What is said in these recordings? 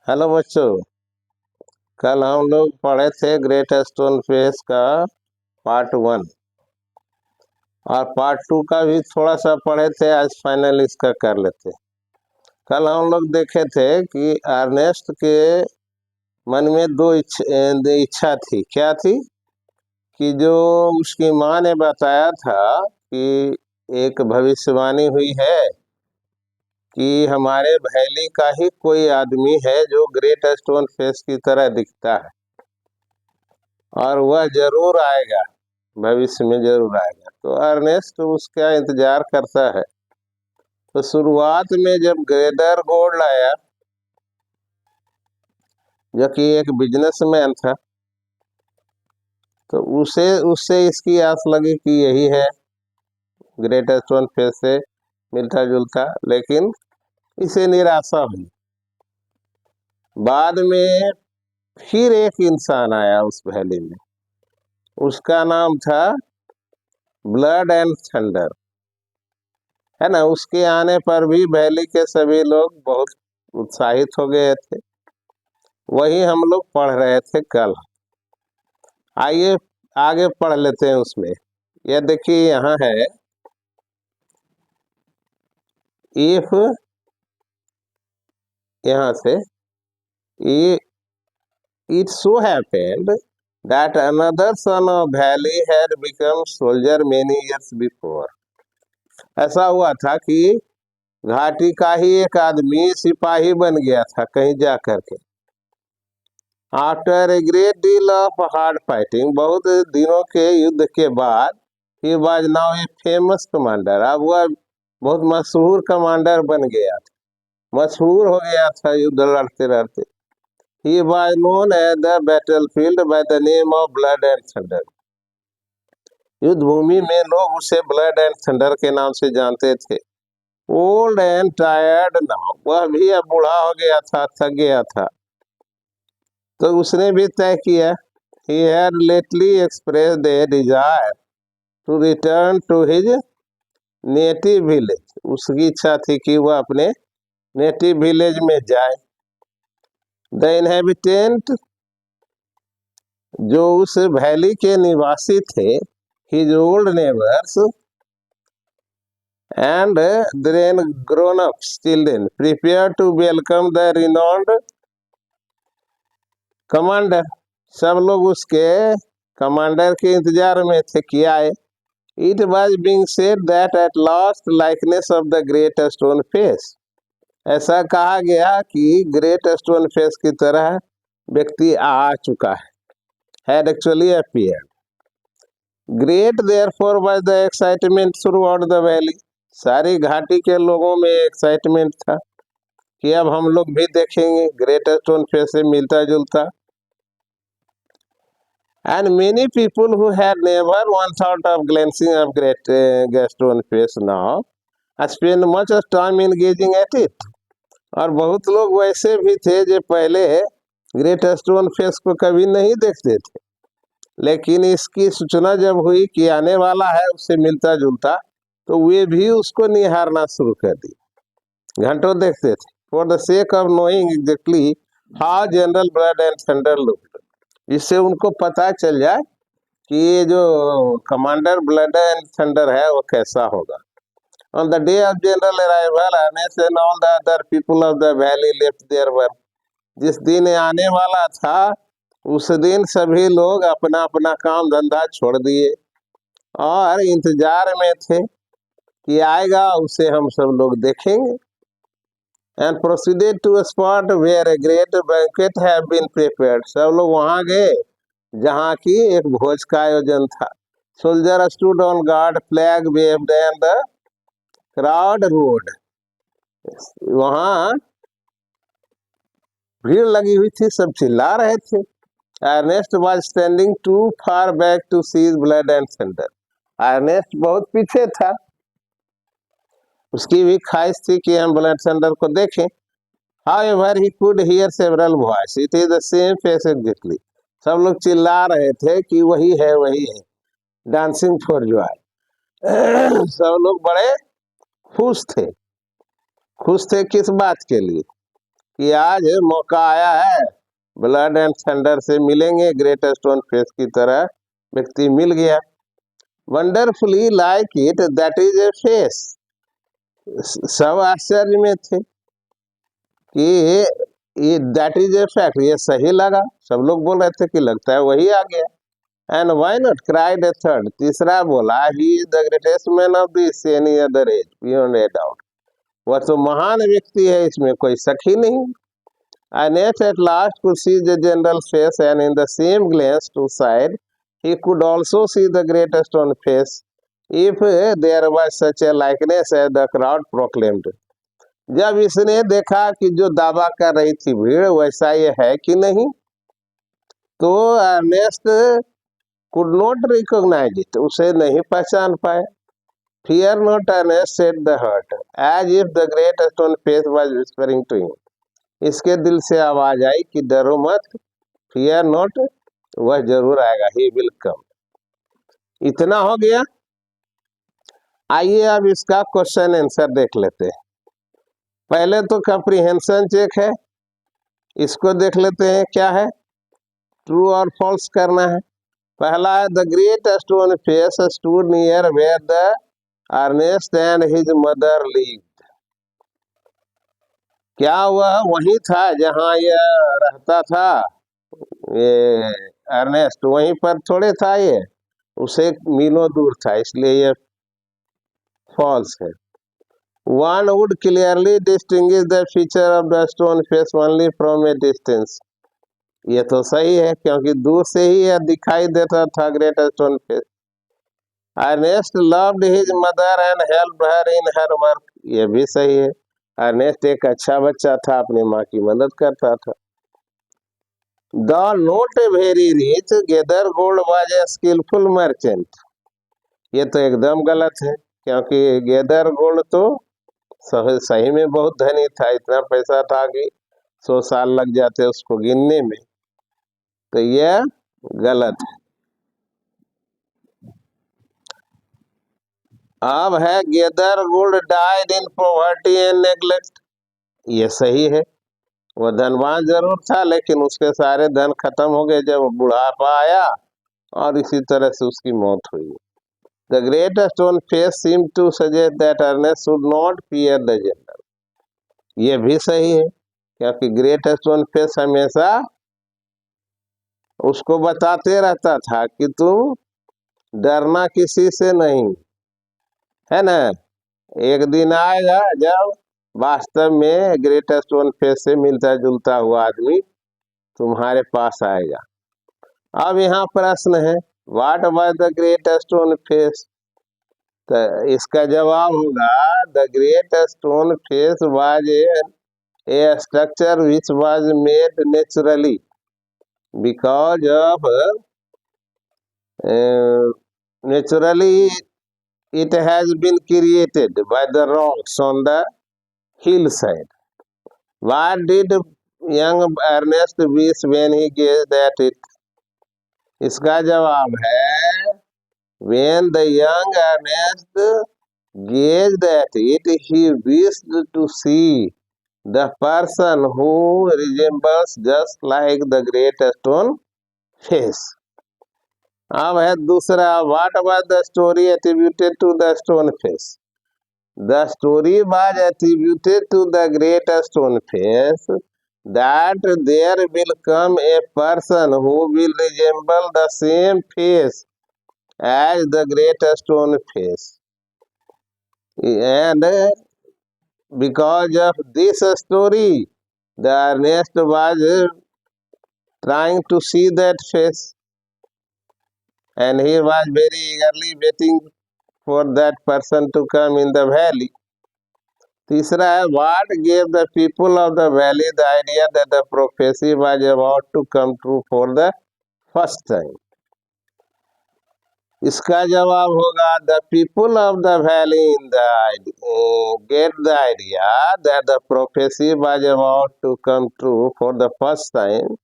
Hello बच्चों। कल हम लोग पढ़े थे ग्रेट स्टोन फेस का पार्ट 1 और पार्ट 2 का भी थोड़ा सा पढ़े थे। आज फाइनल इसका कर लेते। कल हम लोग देखे थे कि अर्नेस्ट के मन में दो इच्छा थी। क्या थी कि जो उसकी माँ ने बताया था कि एक भविष्यवाणी हुई है कि हमारे वैली का ही कोई आदमी है जो ग्रेट स्टोन फेस की तरह दिखता है और वह जरूर आएगा, भविष्य में जरूर आएगा। तो अर्नेस्ट उसका इंतजार करता है। तो शुरुआत में जब ग्रेटर गोल्ड आया, जो कि एक बिजनेसमैन था, तो उसे उससे इसकी आस लगी कि यही है ग्रेट स्टोन फेस से मिलता जुलता, लेकिन इसे निराशा हुई। बाद में फिर एक इंसान आया उस वैली में, उसका नाम था ब्लड एंड थंडर, है ना। उसके आने पर भी वैली के सभी लोग बहुत उत्साहित हो गए थे। वही हम लोग पढ़ रहे थे कल। आइए आगे पढ़ लेते हैं उसमें। यह देखिए यहाँ है, इफ, यहाँ से, it so happened that another son of valley had become soldier many years before. ऐसा हुआ था कि घाटी का ही एक आदमी सिपाही बन गया था कहीं जा करके। After a great deal of hard fighting, बहुत दिनों के युद्ध के बाद, he was now a famous commander. अब वह बहुत मशहूर कमांडर बन गया था, मशहूर हो गया था युद्ध लड़ते लड़ते। He was known at the battlefield by the name of blood and thunder. युद्ध भूमि में लोग उसे ब्लड एंड थंडर के नाम से जानते थे। ओल्ड एंड टायर्ड नाउ, वह भी अब बूढ़ा हो गया था, थक गया था। तो उसने भी तय किया, he had lately expressed a desire to return to his native village। उसकी इच्छा थी कि वह अपने नेटिव विलेज में जाए। द इनहेबिटेंट, जो उस वैली के निवासी थे, his old neighbors and then grown-up children prepared to welcome the renowned commander। सब लोग उसके कमांडर के इंतजार में थे कि आए। It was being said that at last likeness of the great stone face, ऐसा कहा गया कि ग्रेट स्टोन फेस की तरह व्यक्ति आ चुका है, had actually appeared। Great therefore was the excitement throughout the valley। सारी घाटी के लोगों में एक्साइटमेंट था कि अब हम लोग भी देखेंगे ग्रेट स्टोन फेस से मिलता जुलता। And many people who had never once thought of glancing of great stone face now spend much time engaging at it। और बहुत लोग वैसे भी थे जो पहले ग्रेट स्टोन फेस को कभी नहीं देखते थे, लेकिन इसकी सूचना जब हुई कि आने वाला है उससे मिलता जुलता, तो वे भी उसको निहारना शुरू कर दी। घंटों देखते थे। For the sake of knowing exactly how general blood and thunder looked, जिससे उनको पता चल जाए कि ये जो कमांडर ब्लड एंड थंडर है वो कैसा होगा। On the day of general arrival, Ernest and all the other people of the valley left their work। जिस दिन आने वाला था उस दिन सभी लोग अपना अपना काम धंधा छोड़ दिए और इंतजार में थे कि आएगा, उसे हम सब लोग देखेंगे। And proceeded to a spot where a great banquet had been prepared। सब लोग वहां गए जहाँ की एक भोज का आयोजन था। Soldier stood on guard, flag waved and the crowd roared। वहां भीड़ लगी हुई थी, सब चिल्ला रहे थे। Ernest was standing too far back to see blood and thunder। Ernest बहुत पीछे था, उसकी भी ख्वाहिश थी कि हम ब्लड थंडर को देखें। However, he could hear several voices। It is the same face exactly। सब लोग चिल्ला रहे थे कि वही है वही है, डांसिंग फॉर जॉय। सब लोग बड़े खुश थे। खुश थे किस बात के लिए? कि आज मौका आया है, ब्लड एंड थंडर से मिलेंगे, ग्रेट स्टोन फेस की तरह व्यक्ति मिल गया। Wonderfully like it that is a face. सब आश्चर्य में थे कि ये दैट इज ए फैक्ट, ये सही लगा। सब लोग बोल रहे थे कि लगता है वही आ गया। And why not, cried a third, तीसरा बोला, he is the greatest man of this any other age beyond a doubt. वह तो महान व्यक्ति है, इसमें कोई शक ही नहीं। Aneth at last could see the general's face, and in the same glance to side, he could also see the great stone face, if there was such a likeness as the crowd proclaimed. जब इसने देखा कि जो दावा कर रही थी भीड़ वैसा ये है कि नहीं, तो Ernest could not recognise it, उसे नहीं पहचान पाए। Fear not, Ernest, said the hurt, as if the great stone face was whispering to him. इसके दिल से आवाज आई कि डरो मत, फियर नॉट, वह जरूर आएगा, ही विल कम। इतना हो गया। आइए अब इसका क्वेश्चन आंसर देख लेते हैं। पहले तो कॉम्प्रिहेंशन चेक है, इसको देख लेते हैं क्या है, ट्रू और फॉल्स करना है। पहला है, the great stone face stood near where the Ernest and his mother lived. क्या वह वही था जहां यह रहता था, ये अर्नेस्ट वहीं पर थोड़े था, ये उसे मीलों दूर था, इसलिए ये फॉल्स है। One would clearly distinguish the feature of the stone face only from A distance. ये तो सही है, क्योंकि दूर से ही यह दिखाई देता था great stone face. Ernest loved his mother and helped her in her work. ये भी सही है, अर्नेस्ट एक अच्छा बच्चा था, अपनी माँ की मदद करता था। The not very rich gather gold was a skilful merchant. ये तो एकदम गलत है, क्योंकि गेदर गोल्ड तो सही में बहुत धनी था, इतना पैसा था कि 100 साल लग जाते उसको गिनने में, तो यह गलत है। अब है, gather gold died in poverty and neglect. ये सही है, वह धनवान जरूर था, लेकिन उसके सारे धन खत्म हो गए जब बुढ़ापा आया, और इसी तरह से उसकी मौत हुई। The great stone face seem to suggest that Ernest should not fear the general. ये भी सही है, क्योंकि ग्रेट स्टोन फेस हमेशा उसको बताते रहता था कि तुम डरना किसी से नहीं, है ना। एक दिन आएगा जब वास्तव में ग्रेट स्टोन फेस से मिलता जुलता हुआ आदमी तुम्हारे पास आएगा। अब यहाँ प्रश्न है, what was the great stone face. तो इसका जवाब होगा, the great stone face was a structure which was made naturally because of naturally it has been created by the rocks on the hillside. What did young Ernest wish when he gazed at it? इसका जवाब है, when the young Ernest gazed at it, he wished to see the person who resembles just like the great stone face. अब है दूसरा, what was the story attributed to the stone face? The story was attributed to the great stone face that there will come a person who will resemble the same face as the great stone face. And because of this story, the Ernest was trying to see that face, and he was very eagerly waiting for that person to come in the valley. तीसरा है, what gave the people of the valley the idea that the prophecy was about to come true for the first time? इसका जवाब होगा, the people of the valley in the get the idea that the prophecy was about to come true for the first time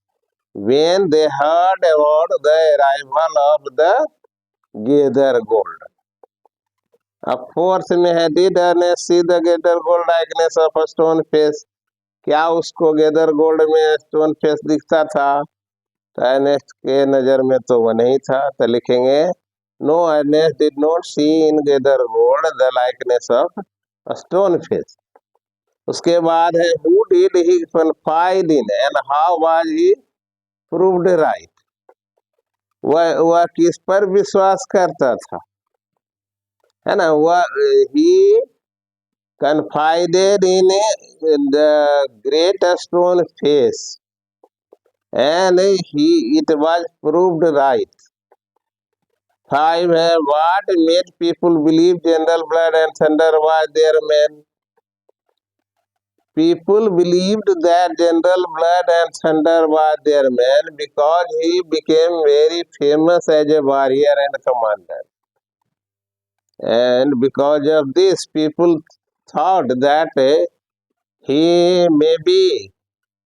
when they heard about the arrival of the gather gold. अब fourth में है, did Ernest see the gather gold likeness of a stone face? क्या उसको gather gold में stone face दिखता था? तो Ernest के नजर में तो वो नहीं था, तो लिखेंगे no, Ernest did not see in gather gold the likeness of stone face. उसके बाद है who did he confide in and how was he proved right. वह किस पर विश्वास करता था, है ना? वह ही confided in the great stone face and it was proved right. 5 है what made people believe General Blood and Thunder was their man? People believed that General Blood and Thunder was their man because he became very famous as a warrior and commander. And because of this, people thought that he may be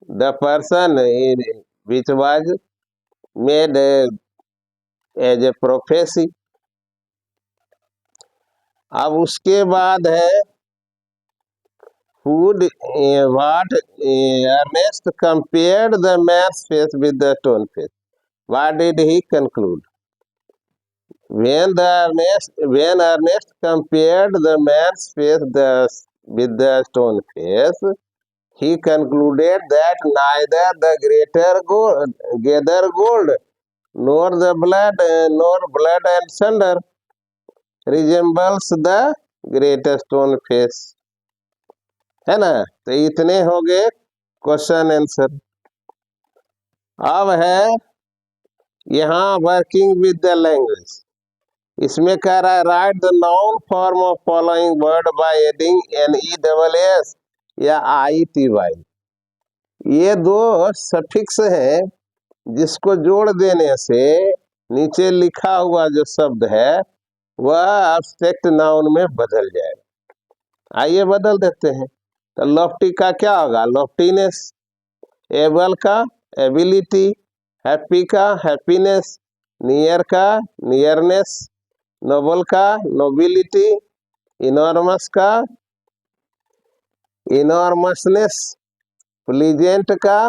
the person which was made as a prophecy. अब उसके बाद है what Ernest compared the man's face with the stone face. What did he conclude? When Ernest compared the man's face with the stone face, he concluded that neither the gather gold nor blood and thunder resembles the great stone face, है ना? तो इतने हो गए question answer. अब है यहाँ working with the language. इसमें कह रहा है right the noun form of following word by adding NESS या ITY। ये दो सफिक्स है जिसको जोड़ देने से नीचे लिखा हुआ जो शब्द है वह एब्स्ट्रैक्ट नाउन में बदल जाएगा। आइए बदल देते हैं। तो लॉफ्टी का क्या होगा? लॉफ्टीनेस। एबल का एबिलिटी। हैप्पी का हैप्पीनेस। नियर का नियरनेस। नोबल का नोबिलिटी। इनॉर्मस का इनॉर्मसनेस। प्लीजेंट का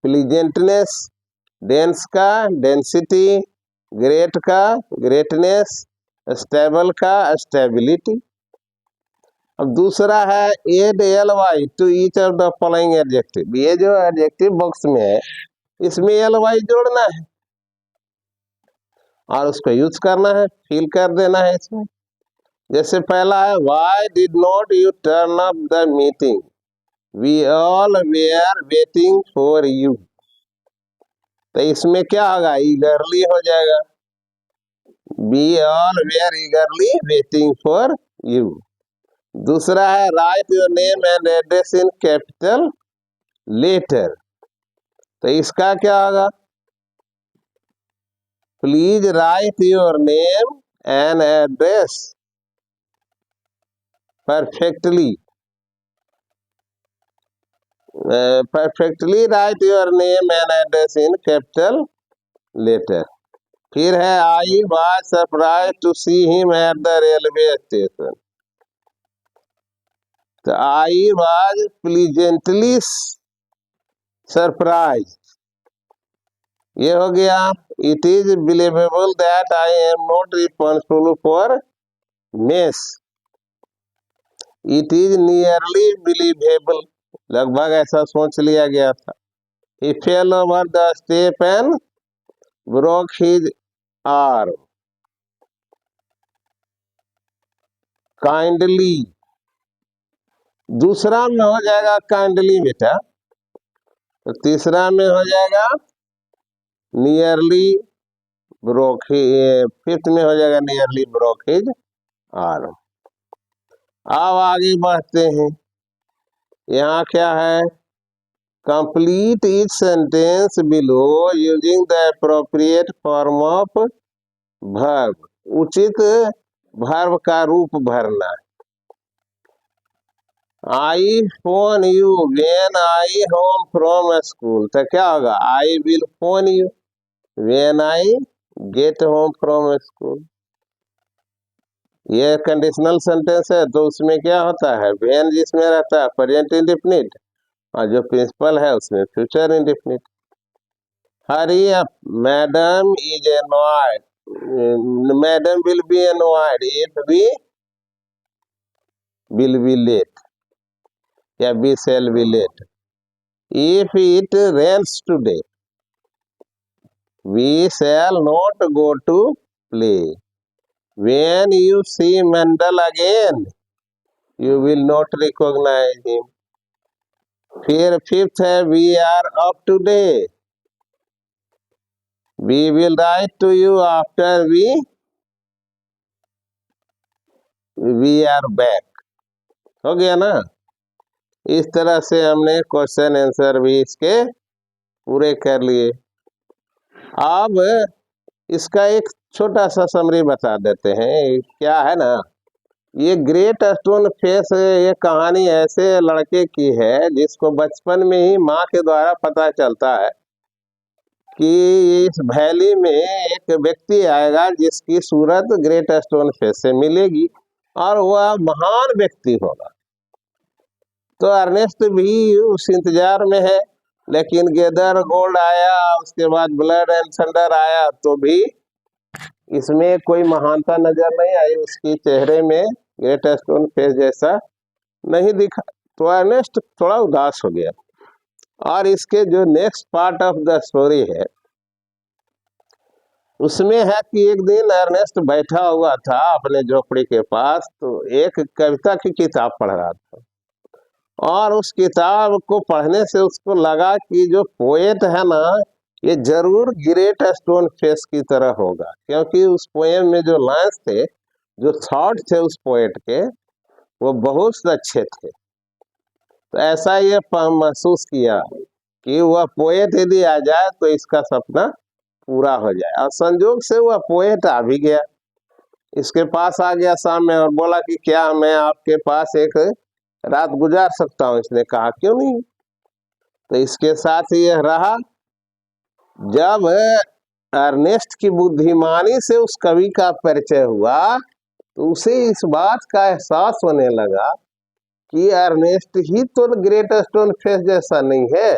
प्लीजेंटनेस। डेंस का डेंसिटी। ग्रेट का ग्रेटनेस। स्टेबल का स्टेबिलिटी। अब दूसरा है add LY to each of the following adjective. ये जो एडजेक्टिव बॉक्स में है इसमें LY जोड़ना है और उसको यूज करना है, फिल कर देना है इसमें। जैसे पहला है why did not you turn up the meeting, we all were waiting for you. तो इसमें क्या होगा? ईगरली हो जाएगा। We all were eagerly waiting for you. दूसरा है write your name and address in capital letter. तो इसका क्या होगा? Please write your name and address perfectly write your name and address in capital letter. फिर है I was surprised to see him at the railway station। तो I was pleasantly surprised। ये हो गया। It is believable that I am not responsible for mess। It is nearly believable, लगभग ऐसा सोच लिया गया था। He fell over the step and broke his arm। Kindly, दूसरा में हो जाएगा काइंडली बेटा, तो तीसरा में हो जाएगा नियरली ब्रोक, फिफ्थ में हो जाएगा नियरली ब्रोक हिज आर्म। अब आगे बढ़ते हैं। यहाँ क्या है? Complete each sentence below using the appropriate form of verb. उचित वर्ब का रूप भरना। I phone you when I home from school. तो क्या होगा? I will phone you when I get home from school. ये कंडीशनल सेंटेंस है तो उसमें क्या होता है? व्हेन जिसमें रहता है प्रेजेंट इंडेफिनिट और जो प्रिंसिपल है उसमें future indefinite. Hurry up, madam is annoyed, madam will be annoyed if we will be late, या we shall be late. If it rains today we shall not go to play. When you see Mandel again, you will not recognize him. Fifth है, we are up today. We will write to you after we are back. हो गया ना। इस तरह से हमने question answer भी इसके पूरे कर लिए। अब इसका एक छोटा सा समरी बता देते हैं। क्या है ना, ये ग्रेट स्टोन फेस, ये कहानी ऐसे लड़के की है जिसको बचपन में ही माँ के द्वारा पता चलता है कि इस वैली में एक व्यक्ति आएगा जिसकी सूरत ग्रेट स्टोन फेस से मिलेगी और वह महान व्यक्ति होगा। तो अर्नेस्ट भी उस इंतजार में है, लेकिन गेदर गोल्ड आया, उसके बाद ब्लड एंड थंडर आया, तो भी इसमें कोई महानता नजर नहीं आई। उसके चेहरे में ग्रेट स्टोन फेस जैसा नहीं दिखा, तो अर्नेस्ट थोड़ा उदास हो गया। और इसके जो next part of the story है उसमें है कि एक दिन अर्नेस्ट बैठा हुआ था अपने झोपड़ी के पास, तो एक कविता की किताब पढ़ रहा था और उस किताब को पढ़ने से उसको लगा कि जो पोएट है ना, ये जरूर ग्रेट स्टोन फेस की तरह होगा, क्योंकि उस पोएम में जो लाइन्स थे, जो थॉट थे उस पोएट के, वो बहुत अच्छे थे। तो ऐसा ये महसूस किया कि वह पोएट यदि आ जाए तो इसका सपना पूरा हो जाए। और संजोग से वह पोएट आ भी गया, इसके पास आ गया शाम में और बोला कि क्या मैं आपके पास एक रात गुजार सकता हूँ। इसने कहा क्यों नहीं। तो इसके साथ यह रहा। जब अर्नेस्ट की बुद्धिमानी से उस कवि का परिचय हुआ तो उसे इस बात का एहसास होने लगा कि अर्नेस्ट ही तो ग्रेट स्टोन फेस जैसा नहीं है।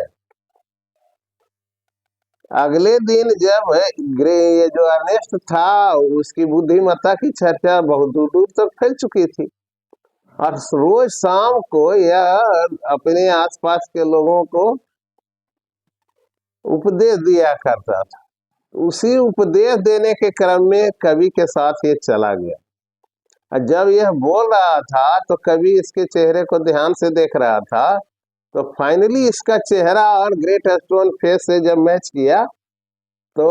अगले दिन जब ये जो अर्नेस्ट था, उसकी बुद्धिमत्ता की चर्चा बहुत दूर दूर तक फैल चुकी थी और रोज शाम को यह अपने आसपास के लोगों को उपदेश दिया करता था। उसी उपदेश देने के क्रम में कवि के साथ ये चला गया। और जब यह बोल रहा था तो कवि इसके चेहरे को ध्यान से देख रहा था, तो फाइनली इसका चेहरा और ग्रेट स्टोन फेस से जब मैच किया तो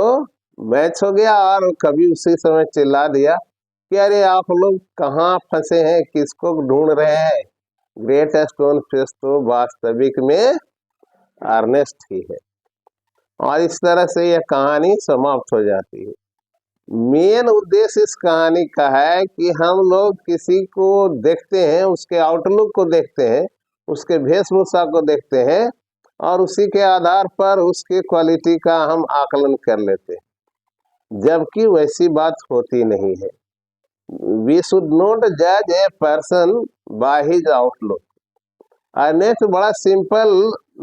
मैच हो गया और कवि उसी समय चिल्ला दिया कि अरे आप लोग कहाँ फंसे हैं, किसको ढूंढ रहे हैं। ग्रेट स्टोन फेस तो वास्तविक में अर्नेस्ट ही है। और इस तरह से यह कहानी समाप्त हो जाती है। मेन उद्देश्य इस कहानी का है कि हम लोग किसी को देखते हैं, उसके आउटलुक को देखते हैं, उसके वेशभूषा को देखते हैं और उसी के आधार पर उसकी क्वालिटी का हम आकलन कर लेते हैं, जबकि वैसी बात होती नहीं है। वी शुड नॉट जज a person by his outlook. Ernest बड़ा सिंपल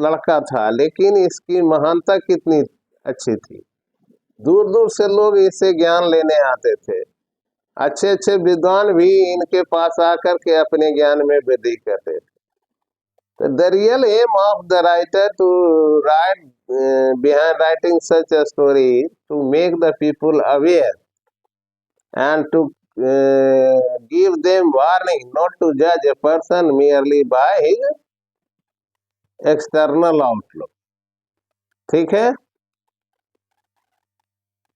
लड़का था, लेकिन इसकी महानता कितनी अच्छी थी। दूर दूर से लोग इससे ज्ञान लेने आते थे। अच्छे अच्छे विद्वान भी इनके पास आकर के अपने ज्ञान में वृद्धि करते थे। तो the real aim of the writer to write behind writing such a story to make the people aware and to give them warning not to judge a person merely by his external outlook. ठीक है,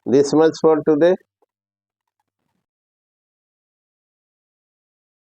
this much for today.